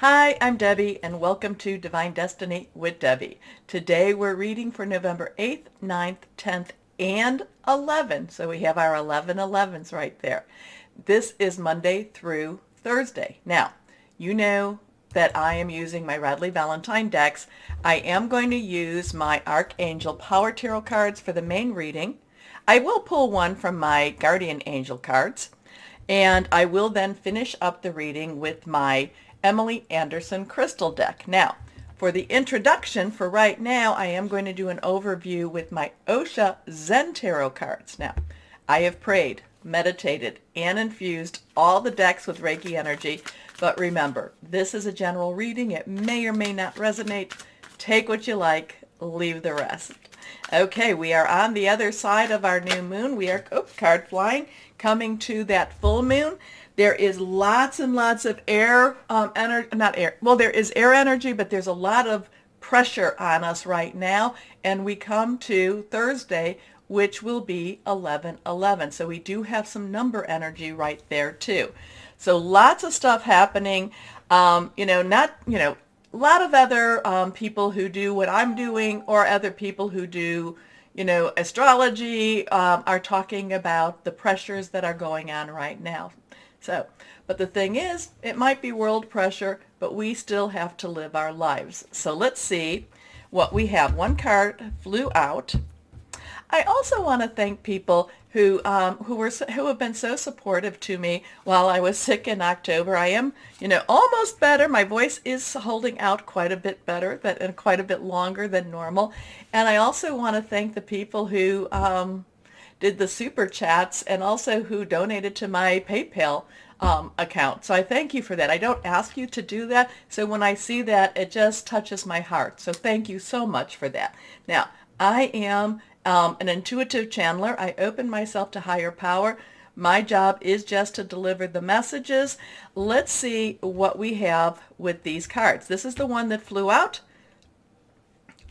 Hi, I'm Debbie, and welcome to Divine Destiny with Debbie. Today we're reading for November 8th, 9th, 10th, and 11th. So we have our 11/11s right there. This is Monday through Thursday. Now, you know that I am using my Radley Valentine decks. I am going to use my Archangel Power Tarot cards for the main reading. I will pull one from my Guardian Angel cards. And I will then finish up the reading with my Emily Anderson crystal deck. Now, for the introduction for right now, I am going to do an overview with my Osha Zen Tarot cards. Now, I have prayed, meditated, and infused all the decks with Reiki energy. But remember, this is a general reading. It may or may not resonate. Take what you like, leave the rest. Okay, we are on the other side of our new moon. We are card flying, coming to that full moon. There is lots and lots of air energy, not air, well, there is air energy, but there's a lot of pressure on us right now. And we come to Thursday, which will be 11/11. So we do have some number energy right there too. So lots of stuff happening. A lot of other people who do what I'm doing, or other people who do, astrology, are talking about the pressures that are going on right now. So, but the thing is, it might be world pressure, but we still have to live our lives. So let's see what we have. One card flew out. I also want to thank people who have been so supportive to me while I was sick in October. I am, almost better. My voice is holding out quite a bit better, and quite a bit longer than normal. And I also want to thank the people who did the super chats, and also who donated to my PayPal account. So I thank you for that. I don't ask you to do that. So when I see that, it just touches my heart. So thank you so much for that. Now, I am an intuitive channeler. I open myself to higher power. My job is just to deliver the messages. Let's see what we have with these cards. This is the one that flew out.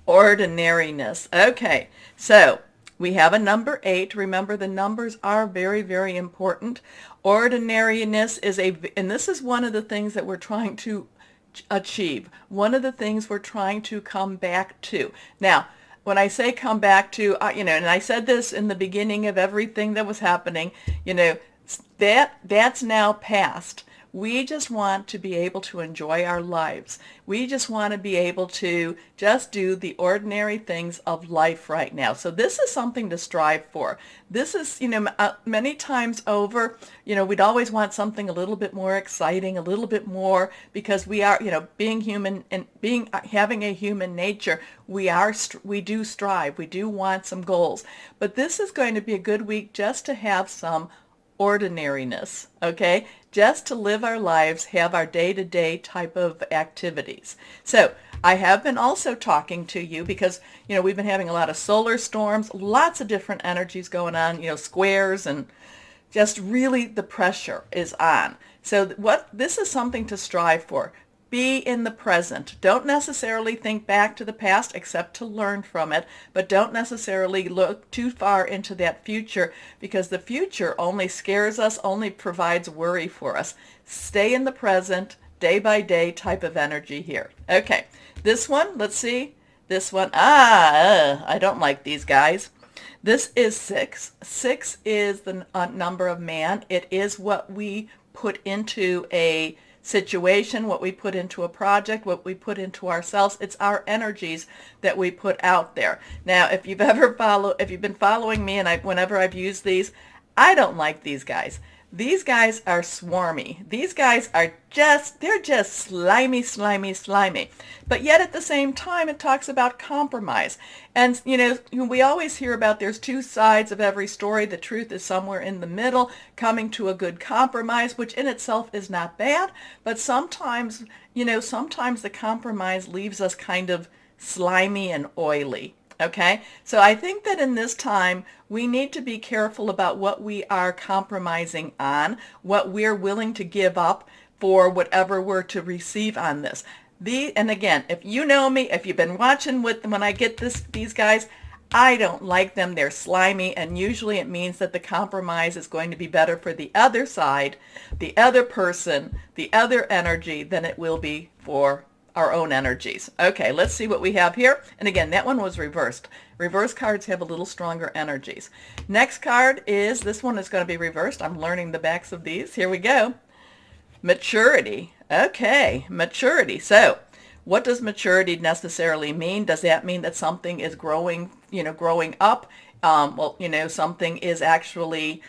Ordinariness. Okay, so we have a number 8. Remember, the numbers are very, very important. Ordinariness is and this is one of the things that we're trying to achieve. One of the things we're trying to come back to. Now, when I say come back to, and I said this in the beginning of everything that was happening, that's now past. We just want to be able to enjoy our lives. We just want to be able to just do the ordinary things of life right now. So this is something to strive for. This is, many times over, we'd always want something a little bit more exciting, a little bit more, because we are, being human and having a human nature, we do strive. We do want some goals. But this is going to be a good week just to have some ordinariness, okay? Just to live our lives, have our day-to-day type of activities. So I have been also talking to you because, we've been having a lot of solar storms, lots of different energies going on, squares, and just really the pressure is on. So this is something to strive for. Be in the present. Don't necessarily think back to the past except to learn from it, but don't necessarily look too far into that future, because the future only scares us, only provides worry for us. Stay in the present, day by day type of energy here. Okay, this one, let's see. This one, I don't like these guys. This is 6. 6 is the number of man. It is what we put into a situation, what we put into a project, what we put into ourselves. It's our energies that we put out there. Now, if you've been following me, and whenever I've used these, I don't like these guys. These guys are swarmy. These guys are they're just slimy, slimy, slimy. But yet at the same time, it talks about compromise. And, we always hear about there's two sides of every story. The truth is somewhere in the middle, coming to a good compromise, which in itself is not bad. But sometimes, sometimes the compromise leaves us kind of slimy and oily. Okay, so I think that in this time, we need to be careful about what we are compromising on, what we're willing to give up for whatever we're to receive on this. And again, if you know me, if you've been watching when I get these guys, I don't like them. They're slimy, and usually it means that the compromise is going to be better for the other side, the other person, the other energy than it will be for our own energies. Okay, let's see what we have here. And again, that one was reversed. Reverse cards have a little stronger energies. Next card is, this one is going to be reversed. I'm learning the backs of these. Here we go. Maturity. Okay, maturity. So what does maturity necessarily mean? Does that mean that something is growing, growing up? Something is actually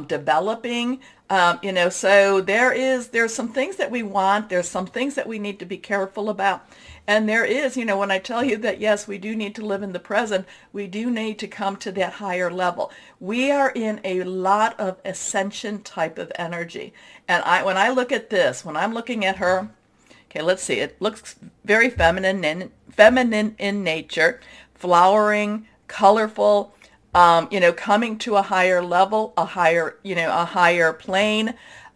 developing. So there's some things that we want. There's some things that we need to be careful about. And there is, when I tell you that, yes, we do need to live in the present, we do need to come to that higher level. We are in a lot of ascension type of energy. And when I look at this, when I'm looking at her, okay, let's see. It looks very feminine in nature, flowering, colorful, coming to a higher level, a higher plane,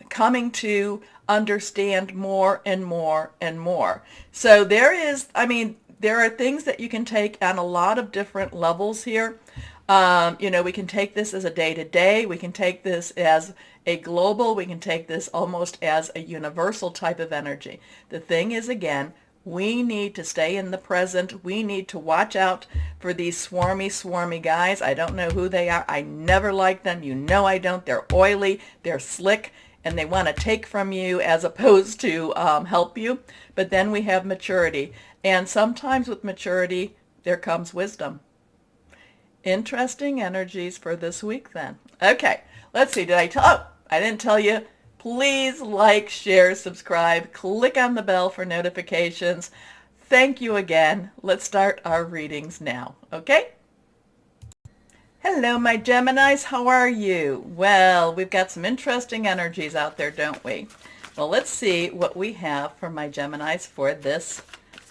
coming to understand more and more and more. So there are things that you can take on a lot of different levels here. We can take this as a day-to-day. We can take this as a global. We can take this almost as a universal type of energy. The thing is, again, we need to stay in the present. We need to watch out for these swarmy guys. I don't know who they are. I never like them. I don't. They're oily. They're slick. And they want to take from you as opposed to help you. But then we have maturity. And sometimes with maturity, there comes wisdom. Interesting energies for this week then. Okay, let's see. I didn't tell you. Please like, share, subscribe. Click on the bell for notifications. Thank you again. Let's start our readings now. Okay? Hello, my Geminis. How are you? Well, we've got some interesting energies out there, don't we? Well, let's see what we have for my Geminis for this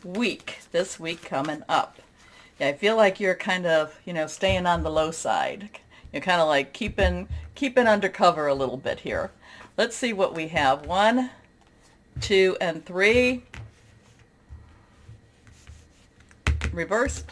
week coming up. Yeah, I feel like you're kind of, staying on the low side. You're kind of like keeping undercover a little bit here. Let's see what we have. 1, 2, and 3. Reversed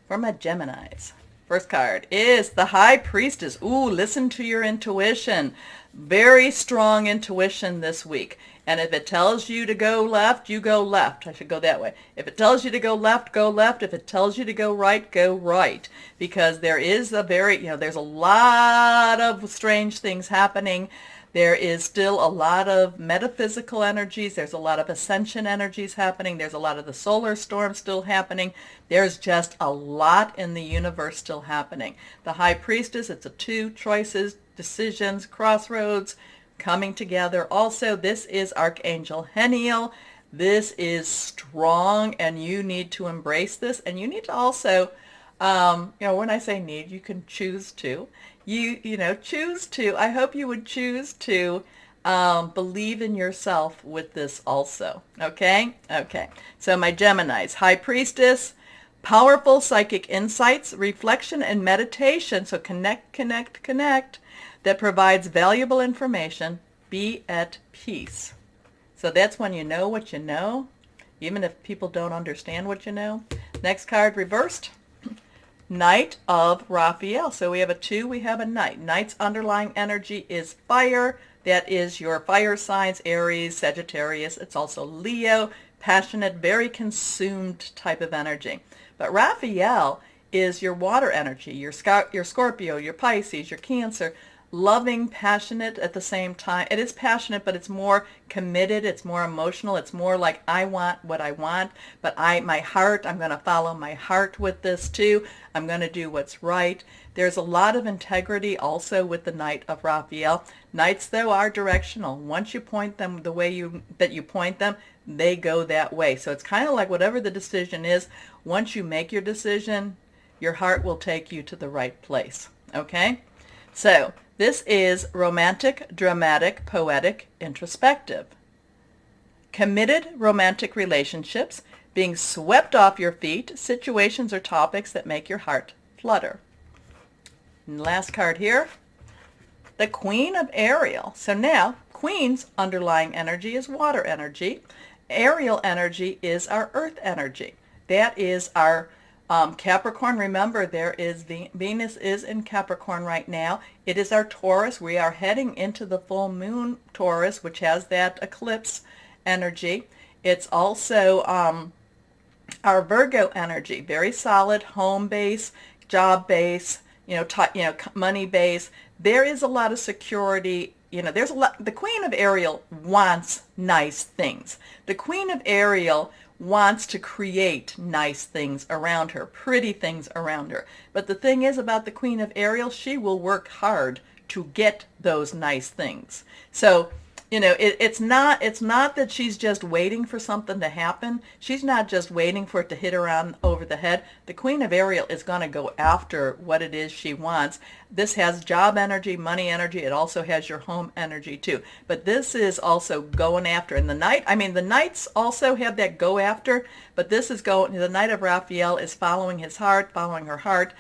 for my Geminis. First card is the High Priestess. Ooh, listen to your intuition. Very strong intuition this week. And if it tells you to go left, you go left. I should go that way. If it tells you to go left, go left. If it tells you to go right, go right. Because there is there's a lot of strange things happening. There is still a lot of metaphysical energies. There's a lot of ascension energies happening. There's a lot of the solar storm still happening. There's just a lot in the universe still happening. The High Priestess, it's a 2 choices, decisions, crossroads, coming together. Also, this is Archangel Heniel. This is strong, and you need to embrace this. And you need to also, when I say need, you can choose to. Choose to. I hope you would choose to believe in yourself with this also. Okay? Okay. So my Geminis, High Priestess, powerful psychic insights, reflection, and meditation. So connect, that provides valuable information. Be at peace. So that's when you know what you know, even if people don't understand what you know. Next card, reversed. Knight of Raphael. So we have a 2, we have a Knight. Knight's underlying energy is fire. That is your fire signs, Aries, Sagittarius. It's also Leo, passionate, very consumed type of energy. But Raphael is your water energy, your Scorpio, your Pisces, your Cancer, loving, passionate at the same time. It is passionate, but it's more committed. It's more emotional. It's more like, I want what I want, but I'm going to follow my heart with this too. I'm going to do what's right. There's a lot of integrity also with the Knight of Raphael. Knights, though, are directional. Once you point them the way that you point them, they go that way. So it's kind of like whatever the decision is, once you make your decision, your heart will take you to the right place. Okay? So this is romantic, dramatic, poetic, introspective. Committed romantic relationships, being swept off your feet, situations or topics that make your heart flutter. And last card here, the Queen of Ariel. So now, Queen's underlying energy is water energy. Ariel energy is our earth energy. That is our Capricorn, remember, Venus is in Capricorn right now. It is our Taurus. We are heading into the full moon Taurus, which has that eclipse energy. It's also our Virgo energy, very solid, home base, job base, money base. There is a lot of security. There's a lot. The Queen of Ariel wants nice things. The Queen of Ariel wants to create nice things around her, pretty things around her. But the thing is about the Queen of Ariel, she will work hard to get those nice things. So, it's not that she's just waiting for something to happen. She's not just waiting for it to hit her on over the head. The Queen of Ariel is going to go after what it is she wants. This has job energy, money energy. It also has your home energy too. But this is also going after. And the Knights also have that go after, but this is the Knight of Raphael is following his heart, following her heart,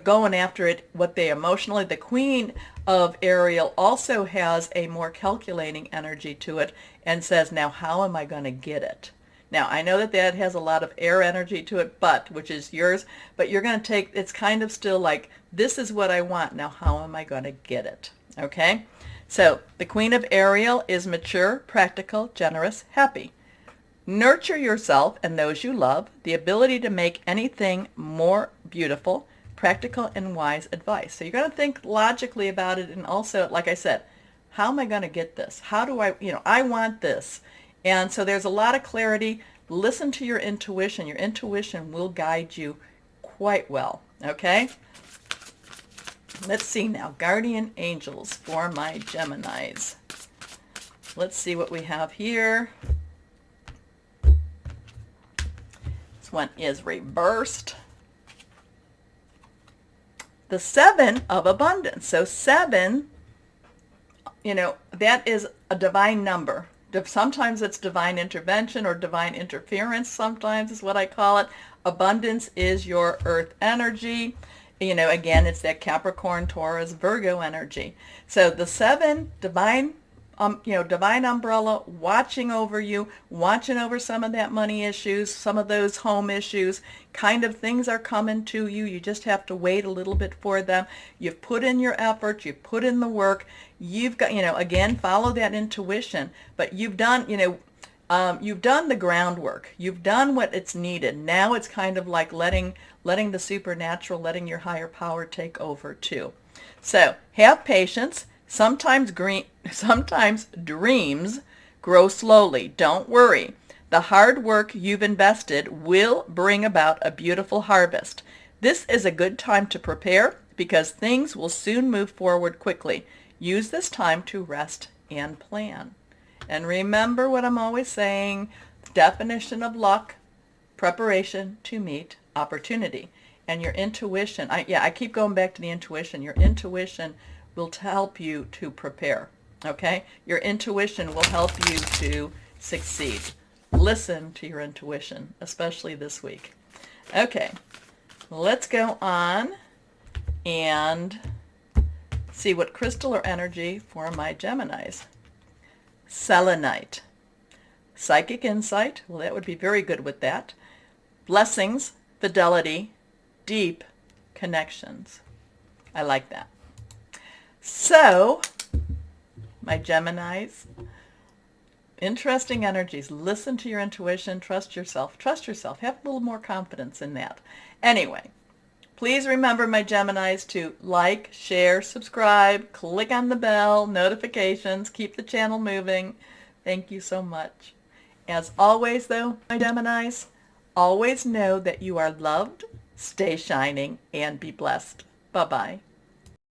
going after it, what they emotionally. The Queen of Ariel also has a more calculating energy to it and says, now how am I going to get it? Now, I know that has a lot of air energy to it, which is yours, but you're going to it's kind of still like, this is what I want. Now, how am I going to get it? Okay? So, the Queen of Ariel is mature, practical, generous, happy. Nurture yourself and those you love, the ability to make anything more beautiful, practical and wise advice. So you're going to think logically about it, and also, like I said, how am I going to get this? How do I want this. And so there's a lot of clarity. Listen to your intuition. Your intuition will guide you quite well. Okay? Let's see now. Guardian angels for my Geminis. Let's see what we have here. This one is reversed. The 7 of abundance. So 7, that is a divine number. Sometimes it's divine intervention or divine interference. Sometimes is what I call it. Abundance is your earth energy. Again, it's that Capricorn, Taurus, Virgo energy. So the 7, divine umbrella, watching over you, watching over some of that money issues, some of those home issues, kind of things are coming to you. You just have to wait a little bit for them. You've put in your effort, you've put in the work. You've got, again, follow that intuition, but you've done the groundwork. You've done what it's needed. Now it's kind of like letting the supernatural, letting your higher power take over too. So have patience. Sometimes dreams grow slowly. Don't worry. The hard work you've invested will bring about a beautiful harvest. This is a good time to prepare because things will soon move forward quickly. Use this time to rest and plan. And remember what I'm always saying, definition of luck, preparation to meet opportunity. And your intuition, I keep going back to the intuition. Your intuition will help you to prepare, okay? Your intuition will help you to succeed. Listen to your intuition, especially this week. Okay, let's go on and see what crystal or energy for my Geminis. Selenite. Psychic insight, well, that would be very good with that. Blessings, fidelity, deep connections. I like that. So, my Geminis, interesting energies. Listen to your intuition. Trust yourself. Trust yourself. Have a little more confidence in that. Anyway, please remember, my Geminis, to like, share, subscribe, click on the bell, notifications, keep the channel moving. Thank you so much. As always, though, my Geminis, always know that you are loved, stay shining, and be blessed. Bye-bye.